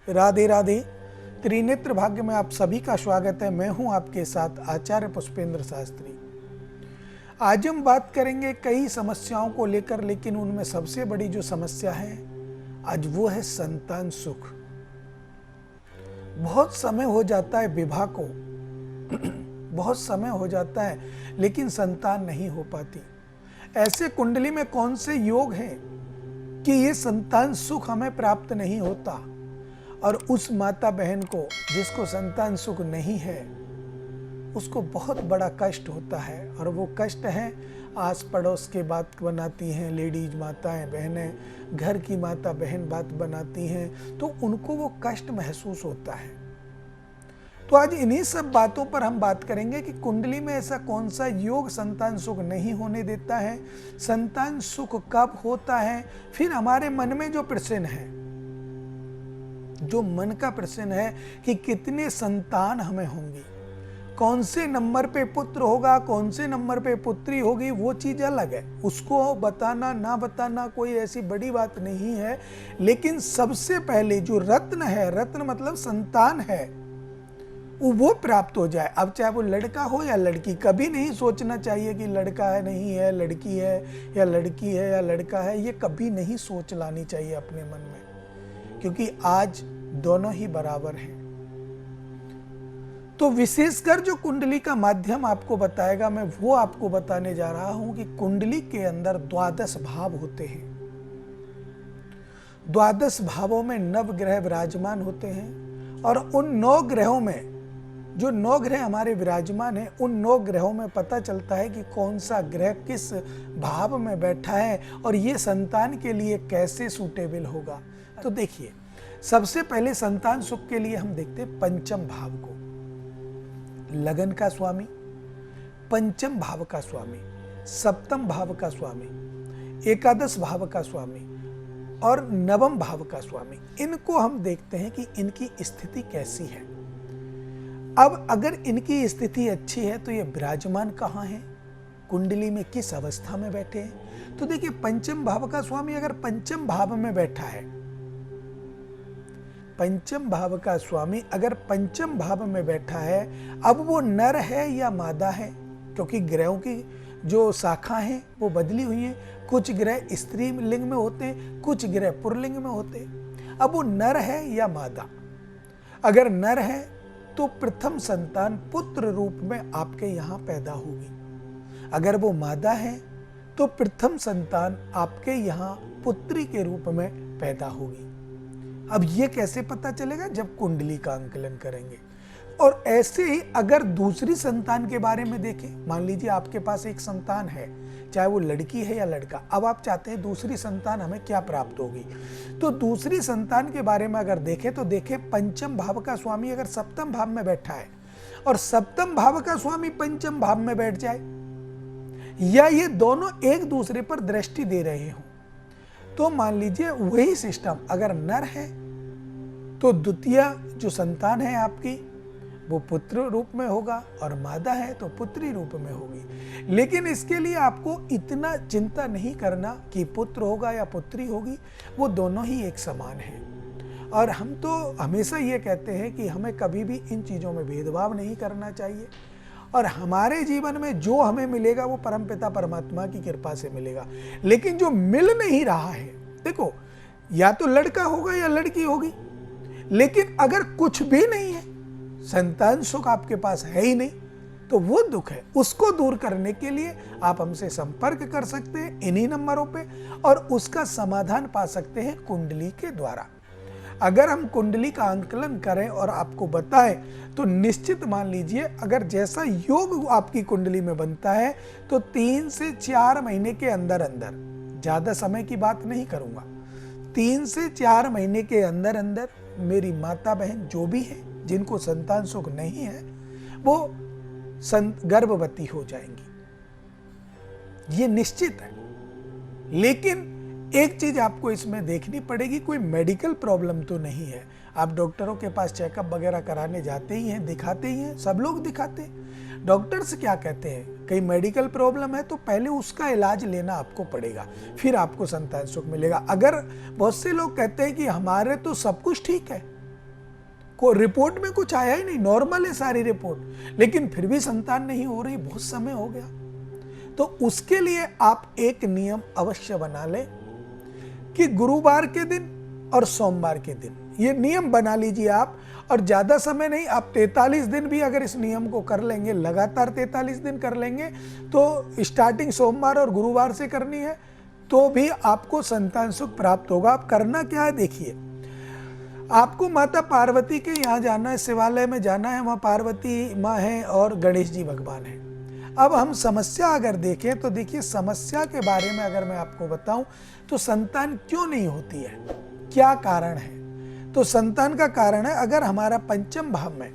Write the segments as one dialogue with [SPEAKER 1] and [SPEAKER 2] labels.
[SPEAKER 1] राधे राधे। त्रिनेत्र भाग्य में आप सभी का स्वागत है। मैं हूं आपके साथ आचार्य पुष्पेंद्र शास्त्री। आज हम बात करेंगे कई समस्याओं को लेकर, लेकिन उनमें सबसे बड़ी जो समस्या है आज वो है संतान सुख। बहुत समय हो जाता है विवाह को बहुत समय हो जाता है लेकिन संतान नहीं हो पाती। ऐसे कुंडली में कौन से योग हैं कि ये संतान सुख हमें प्राप्त नहीं होता, और उस माता बहन को जिसको संतान सुख नहीं है उसको बहुत बड़ा कष्ट होता है। और वो कष्ट है आस पड़ोस के बात बनाती हैं, लेडीज माताएं बहनें, घर की माता बहन बात बनाती हैं तो उनको वो कष्ट महसूस होता है। तो आज इन्हीं सब बातों पर हम बात करेंगे कि कुंडली में ऐसा कौन सा योग संतान सुख नहीं होने देता है, संतान सुख कब होता है, फिर हमारे मन में जो प्रश्न है, जो मन का प्रश्न है कि कितने संतान हमें होंगी, कौन से नंबर पे पुत्र होगा, कौन से नंबर पे पुत्री होगी, वो चीज अलग है। उसको बताना ना बताना कोई ऐसी बड़ी बात नहीं है, लेकिन सबसे पहले जो रत्न है, रत्न मतलब संतान है, वो प्राप्त हो जाए। अब चाहे वो लड़का हो या लड़की, कभी नहीं सोचना चाहिए कि लड़का है नहीं है, लड़की है या लड़की है या लड़का है, ये कभी नहीं सोच लानी चाहिए अपने मन में, क्योंकि आज दोनों ही बराबर हैं। तो विशेषकर जो कुंडली का माध्यम आपको बताएगा, मैं वो आपको बताने जा रहा हूं कि कुंडली के अंदर 12 भाव होते हैं। 12 भावों में नवग्रह विराजमान होते हैं, और उन 9 ग्रहों में जो 9 ग्रह हमारे विराजमान हैं, उन 9 ग्रहों में पता चलता है कि कौन सा ग्रह किस भाव में बैठा है और ये संतान के लिए कैसे सूटेबल होगा। तो देखिए, सबसे पहले संतान सुख के लिए हम देखते हैं पंचम भाव को। लगन का स्वामी, पंचम भाव का स्वामी, सप्तम भाव का स्वामी, एकादश भाव का स्वामी और नवम भाव का स्वामी, इनको हम देखते हैं कि इनकी स्थिति कैसी है। अब अगर इनकी स्थिति अच्छी है तो ये विराजमान कहाँ है, कुंडली में किस अवस्था में बैठे हैं। तो देखिए, पंचम भाव का स्वामी अगर पंचम भाव में बैठा है, पंचम भाव का स्वामी अगर पंचम भाव में बैठा है, अब वो नर है या मादा है, क्योंकि ग्रहों की जो शाखा है वो बदली हुई है। कुछ ग्रह स्त्री लिंग में होते हैं, कुछ ग्रह पुल्लिंग में होते हैं। अब वो नर है या मादा, अगर नर है तो प्रथम संतान पुत्र रूप में आपके यहाँ पैदा होगी। अगर वो मादा है तो प्रथम संतान आपके यहाँ पुत्री के रूप में पैदा होगी। अब ये कैसे पता चलेगा, जब कुंडली का आंकलन करेंगे। और ऐसे ही अगर दूसरी संतान के बारे में देखें, मान लीजिए आपके पास एक संतान है, चाहे वो लड़की है या लड़का, अब आप चाहते हैं दूसरी संतान हमें क्या प्राप्त होगी। तो दूसरी संतान के बारे में अगर देखें तो देखें, पंचम भाव का स्वामी अगर सप्तम भाव में बैठा है और सप्तम भाव का स्वामी पंचम भाव में बैठ जाए, या ये दोनों एक दूसरे पर दृष्टि दे रहे हो, तो मान लीजिए वही सिस्टम, अगर नर है तो द्वितीय जो संतान है आपकी वो पुत्र रूप में होगा, और मादा है तो पुत्री रूप में होगी। लेकिन इसके लिए आपको इतना चिंता नहीं करना कि पुत्र होगा या पुत्री होगी, वो दोनों ही एक समान हैं। और हम तो हमेशा ये कहते हैं कि हमें कभी भी इन चीज़ों में भेदभाव नहीं करना चाहिए, और हमारे जीवन में जो हमें मिलेगा वो परमपिता परमात्मा की कृपा से मिलेगा। लेकिन जो मिल नहीं रहा है, देखो, या तो लड़का होगा या लड़की होगी, लेकिन अगर कुछ भी नहीं है, संतान सुख आपके पास है ही नहीं, तो वो दुख है, उसको दूर करने के लिए आप हमसे संपर्क कर सकते हैं इन्हीं नंबरों पे, और उसका समाधान पा सकते हैं कुंडली के द्वारा। अगर हम कुंडली का आंकलन करें और आपको बताएं तो निश्चित मान लीजिए, अगर जैसा योग आपकी कुंडली में बनता है तो 3 से 4 महीने के अंदर अंदर, ज्यादा समय की बात नहीं करूंगा, 3 से 4 महीने के अंदर अंदर मेरी माता बहन जो भी है जिनको संतान सुख नहीं है वो गर्भवती हो जाएंगी, ये निश्चित है। लेकिन एक चीज आपको इसमें देखनी पड़ेगी, कोई मेडिकल प्रॉब्लम तो नहीं है। आप डॉक्टरों के पास चेकअप वगैरह कराने जाते ही हैं, दिखाते ही हैं, सब लोग दिखाते हैं। डॉक्टर्स क्या कहते हैं, कहीं मेडिकल प्रॉब्लम है तो पहले उसका इलाज लेना आपको पड़ेगा, फिर आपको संतान सुख मिलेगा। अगर बहुत से लोग कहते हैं कि हमारे तो सब कुछ ठीक है, को रिपोर्ट में कुछ आया ही नहीं, नॉर्मल है सारी रिपोर्ट, लेकिन फिर भी संतान नहीं हो रही, बहुत समय हो गया। तो उसके लिए आप एक नियम अवश्य बना लें कि गुरुवार के दिन और सोमवार के दिन, ये नियम बना लीजिए आप। और ज्यादा समय नहीं, आप 43 दिन भी अगर इस नियम को कर लेंगे, लगातार 43 दिन कर लेंगे, तो स्टार्टिंग सोमवार और गुरुवार से करनी है, तो भी आपको संतान सुख प्राप्त होगा। आप करना क्या है देखिए, आपको माता पार्वती के यहाँ जाना है, शिवालय में जाना है, वहाँ पार्वती माँ है और गणेश जी भगवान है। अब हम समस्या अगर देखें तो देखिए, समस्या के बारे में अगर मैं आपको बताऊं तो संतान क्यों नहीं होती है, क्या कारण है? तो संतान का कारण है, अगर हमारा पंचम भाव में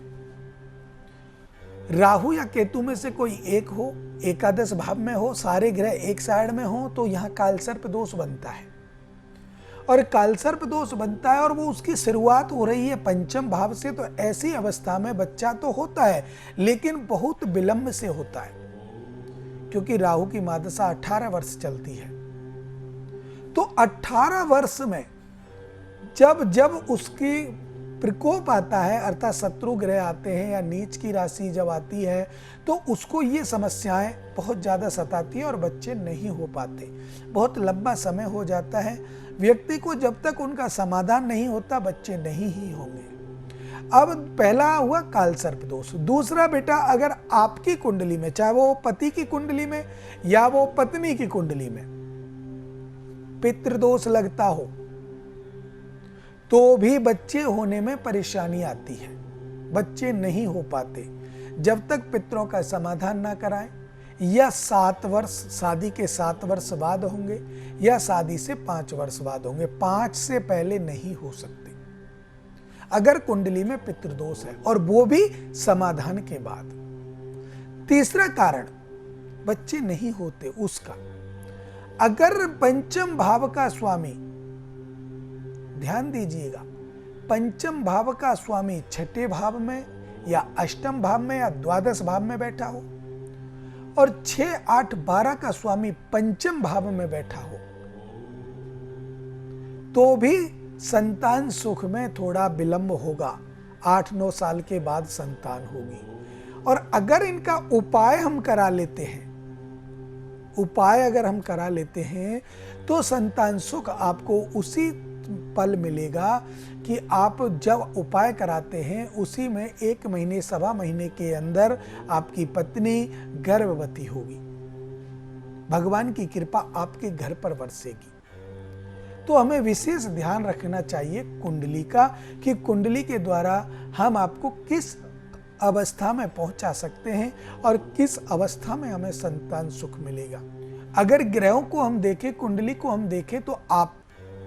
[SPEAKER 1] राहु या केतु में से कोई एक हो, एकादश भाव में हो, सारे ग्रह एक साइड में हो, तो यहाँ कालसर्प दोष बनता है। और कालसर्प दोष बनता है और वो उसकी शुरुआत हो रही है पंचम भाव से, तो ऐसी अवस्था में बच्चा तो होता है लेकिन बहुत विलंब से होता है, क्योंकि राहु की मादशा 18 वर्ष चलती है। तो 18 वर्ष में जब जब उसकी प्रकोप आता है, अर्थात शत्रु ग्रह आते हैं या नीच की राशि जब आती है, तो उसको ये समस्याएं बहुत ज़्यादा सताती है और बच्चे नहीं हो पाते, बहुत लंबा समय हो जाता है। व्यक्ति को जब तक उनका समाधान नहीं होता, बच्चे नहीं ही होंगे। अब पहला हुआ कालसर्प दोष। दूसरा बेटा, अगर आपकी कुंडली में, चाहे वो पति की कुंडली में या वो पत्नी की कुंडली में पितृदोष लगता हो, तो भी बच्चे होने में परेशानी आती है, बच्चे नहीं हो पाते जब तक पितरों का समाधान ना कराएं, या 7 वर्ष, शादी के 7 वर्ष बाद होंगे या शादी से 5 वर्ष बाद होंगे, 5 से पहले नहीं हो सकते अगर कुंडली में पितृदोष है, और वो भी समाधान के बाद। तीसरा कारण बच्चे नहीं होते उसका, अगर पंचम भाव का स्वामी, ध्यान दीजिएगा, पंचम भाव का स्वामी छठे भाव में या अष्टम भाव में या द्वादश भाव में बैठा हो, और 6, 8, 12 का स्वामी पंचम भाव में बैठा हो, तो भी संतान सुख में थोड़ा विलंब होगा, 8-9 साल के बाद संतान होगी। और अगर इनका उपाय हम करा लेते हैं, उपाय अगर हम करा लेते हैं, तो संतान सुख आपको उसी पल मिलेगा कि आप जब उपाय कराते हैं उसी में 1 महीने, 1.25 महीने के अंदर आपकी पत्नी गर्भवती होगी, भगवान की कृपा आपके घर पर बरसेगी। तो हमें विशेष ध्यान रखना चाहिए कुंडली का, कि कुंडली के द्वारा हम आपको किस अवस्था में पहुंचा सकते हैं और किस अवस्था में हमें संतान सुख मिलेगा। अगर ग्रहों को हम देखें, कुंडली को हम देखें, तो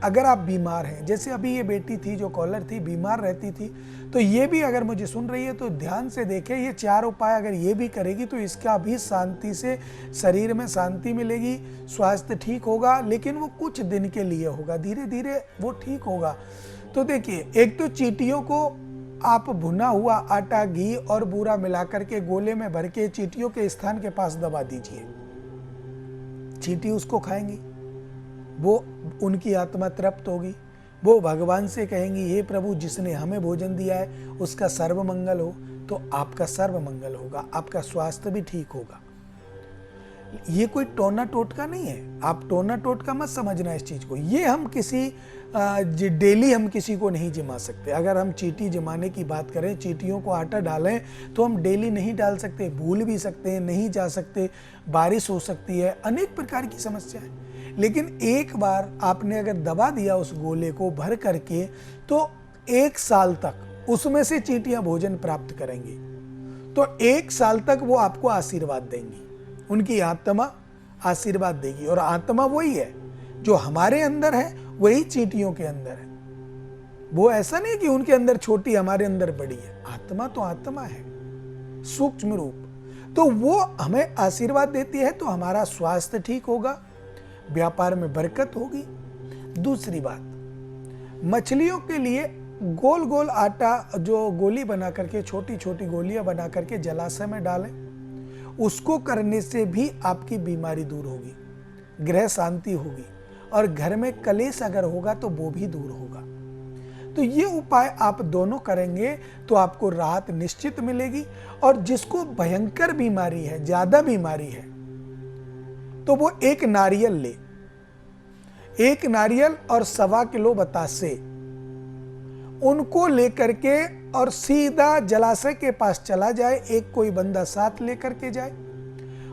[SPEAKER 1] अगर आप बीमार हैं, जैसे अभी ये बेटी थी जो कॉलर थी, बीमार रहती थी, तो ये भी अगर मुझे सुन रही है तो ध्यान से देखें, ये 4 उपाय अगर ये भी करेगी तो इसका भी शांति से शरीर में शांति मिलेगी, स्वास्थ्य ठीक होगा, लेकिन वो कुछ दिन के लिए होगा, धीरे धीरे वो ठीक होगा। तो देखिए, एक तो चींटियों को आप भुना हुआ आटा, घी और बूरा मिलाकर के गोले में भर के चींटियों के स्थान के पास दबा दीजिए, चींटी उसको खाएंगी, वो उनकी आत्मा तृप्त होगी, वो भगवान से कहेंगी, हे प्रभु, जिसने हमें भोजन दिया है उसका सर्व मंगल हो, तो आपका सर्व मंगल होगा, आपका स्वास्थ्य भी ठीक होगा। ये कोई टोना टोटका नहीं है, आप टोना टोटका मत समझना इस चीज को। ये हम किसी डेली हम किसी को नहीं जिमा सकते। अगर हम चींटी जिमाने की बात करें, चींटियों को आटा डालें, तो हम डेली नहीं डाल सकते, भूल भी सकते हैं, नहीं जा सकते, बारिश हो सकती है, अनेक प्रकार की समस्या है। लेकिन एक बार आपने अगर दबा दिया उस गोले को भर करके, तो 1 साल तक उसमें से चींटियां भोजन प्राप्त करेंगी, तो 1 साल तक वो आपको आशीर्वाद देंगी, उनकी आत्मा आशीर्वाद देगी। और आत्मा वही है जो हमारे अंदर है, वही चींटियों के अंदर है। वो ऐसा नहीं कि उनके अंदर छोटी, हमारे अंदर बड़ी है, आत्मा तो आत्मा है, सूक्ष्म रूप। तो वो हमें आशीर्वाद देती है, तो हमारा स्वास्थ्य ठीक होगा, व्यापार में बरकत होगी। दूसरी बात, मछलियों के लिए गोल गोल आटा जो गोली बना करके, छोटी छोटी गोलियां बना करके जलाशय में डालें, उसको करने से भी आपकी बीमारी दूर होगी, ग्रह शांति होगी, और घर में कलेश अगर होगा तो वो भी दूर होगा। तो ये उपाय आप दोनों करेंगे तो आपको राहत निश्चित मिलेगी। और जिसको भयंकर बीमारी है, ज्यादा बीमारी है, तो वो एक नारियल ले, एक नारियल और 1.25 किलो बतासे, उनको लेकर के और सीधा जलाशय के पास चला जाए। एक कोई बंदा साथ लेकर के जाए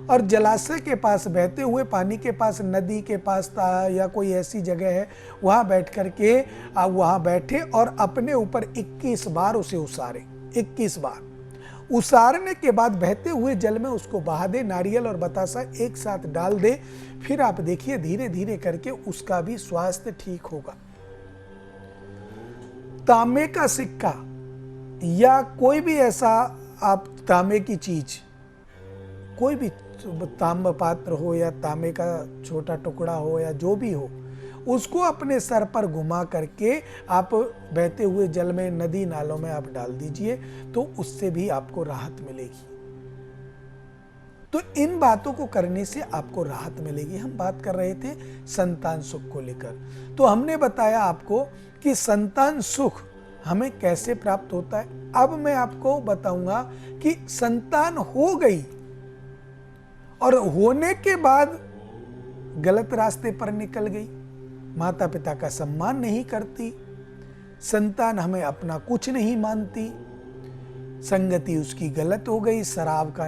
[SPEAKER 1] और जलाशय के पास, बहते हुए पानी के पास, नदी के पास या कोई ऐसी जगह है, वहां बैठ करके वहां बैठे और अपने ऊपर 21 बार उसे उसारे। 21 बार उसारने के बाद बहते हुए जल में उसको बहा दे। नारियल और बतासा एक साथ डाल दे। फिर आप देखिए धीरे धीरे करके उसका भी स्वास्थ्य ठीक होगा। तांबे का सिक्का या कोई भी ऐसा आप तांबे की चीज, कोई भी तांबा पात्र हो या तांबे का छोटा टुकड़ा हो या जो भी हो, उसको अपने सर पर घुमा करके आप बहते हुए जल में, नदी नालों में आप डाल दीजिए, तो उससे भी आपको राहत मिलेगी। तो इन बातों को करने से आपको राहत मिलेगी। हम बात कर रहे थे संतान सुख को लेकर, तो हमने बताया आपको कि संतान सुख हमें कैसे प्राप्त होता है। अब मैं आपको बताऊंगा कि संतान हो गई और होने के बाद गलत रास्ते पर निकल गई, माता पिता का सम्मान नहीं करती, संतान हमें अपना कुछ नहीं मानती, संगति उसकी गलत हो गई, शराब का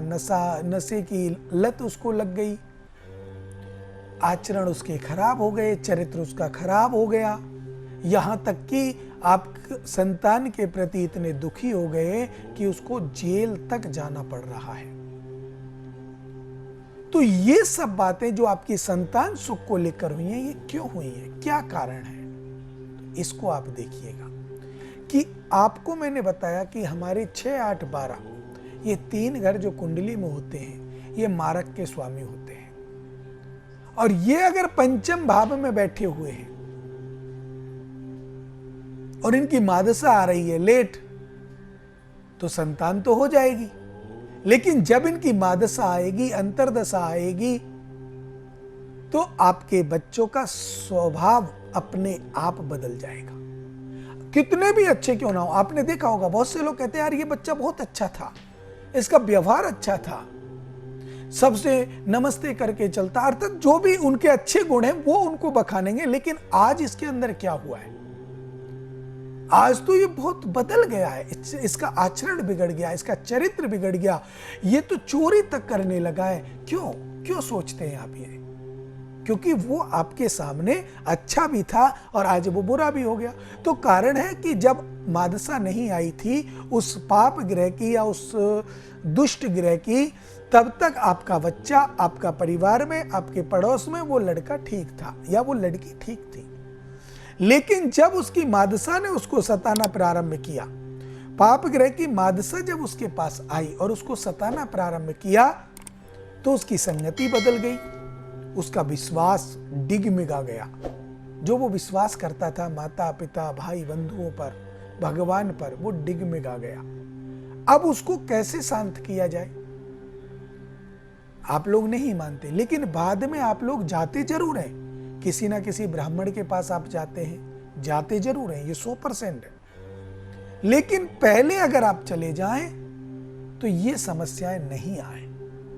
[SPEAKER 1] नशे की लत उसको लग गई, आचरण उसके खराब हो गए, चरित्र उसका खराब हो गया, यहां तक कि आप संतान के प्रति इतने दुखी हो गए कि उसको जेल तक जाना पड़ रहा है। तो ये सब बातें जो आपकी संतान सुख को लेकर हुई हैं, ये क्यों हुई हैं, क्या कारण है, तो इसको आप देखिएगा कि आपको मैंने बताया कि हमारे 6, 8, 12 ये 3 घर जो कुंडली में होते हैं, ये मारक के स्वामी होते हैं। और ये अगर पंचम भाव में बैठे हुए हैं और इनकी मादशा आ रही है लेट, तो संतान तो हो जाएगी, लेकिन जब इनकी मादशा आएगी, अंतर्दशा आएगी, तो आपके बच्चों का स्वभाव अपने आप बदल जाएगा। कितने भी अच्छे क्यों ना हो, आपने देखा होगा बहुत से लोग कहते हैं यार ये बच्चा बहुत अच्छा था, इसका व्यवहार अच्छा था, सबसे नमस्ते करके चलता, अर्थात जो भी उनके अच्छे गुण हैं वो उनको बखानेंगे। लेकिन आज इसके अंदर क्या हुआ है, आज तो ये बहुत बदल गया है, इसका आचरण बिगड़ गया, इसका चरित्र बिगड़ गया, ये तो चोरी तक करने लगा है। क्यों सोचते हैं आप ये? क्योंकि वो आपके सामने अच्छा भी था और आज वो बुरा भी हो गया। तो कारण है कि जब मादशा नहीं आई थी उस पाप ग्रह की या उस दुष्ट ग्रह की, तब तक आपका बच्चा, आपका परिवार में, आपके पड़ोस में वो लड़का ठीक था या वो लड़की ठीक थी। लेकिन जब उसकी मादशा ने उसको सताना प्रारंभ किया, पाप ग्रह की मादशा जब उसके पास आई और उसको सताना प्रारंभ किया, तो उसकी संगति बदल गई, उसका विश्वास डिगमिगा गया। जो वो विश्वास करता था माता पिता भाई बंधुओं पर, भगवान पर, वो डिगमिगा गया। अब उसको कैसे शांत किया जाए? आप लोग नहीं मानते, लेकिन बाद में आप लोग जाते जरूर हैं, किसी ना किसी ब्राह्मण के पास आप जाते हैं, जाते जरूर हैं, ये 100% है। लेकिन पहले अगर आप चले जाएं तो ये समस्याएं नहीं आए।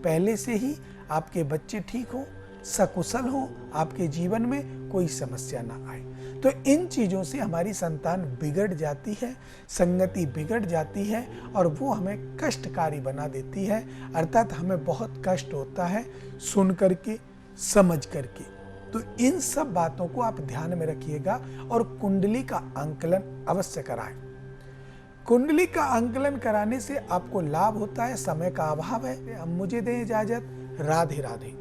[SPEAKER 1] पहले से ही आपके बच्चे ठीक हो, सकुशल हो, आपके जीवन में कोई समस्या ना आए। तो इन चीजों से हमारी संतान बिगड़ जाती है, संगति बिगड़ जाती है और वो हमें कष्टकारी बना देती है। अर्थात हमें बहुत कष्ट होता है सुन करके, समझ करके। तो इन सब बातों को आप ध्यान में रखिएगा और कुंडली का आंकलन अवश्य कराएं। कुंडली का आंकलन कराने से आपको लाभ होता है। समय का अभाव है, अब मुझे दें इजाजत। राधे राधे।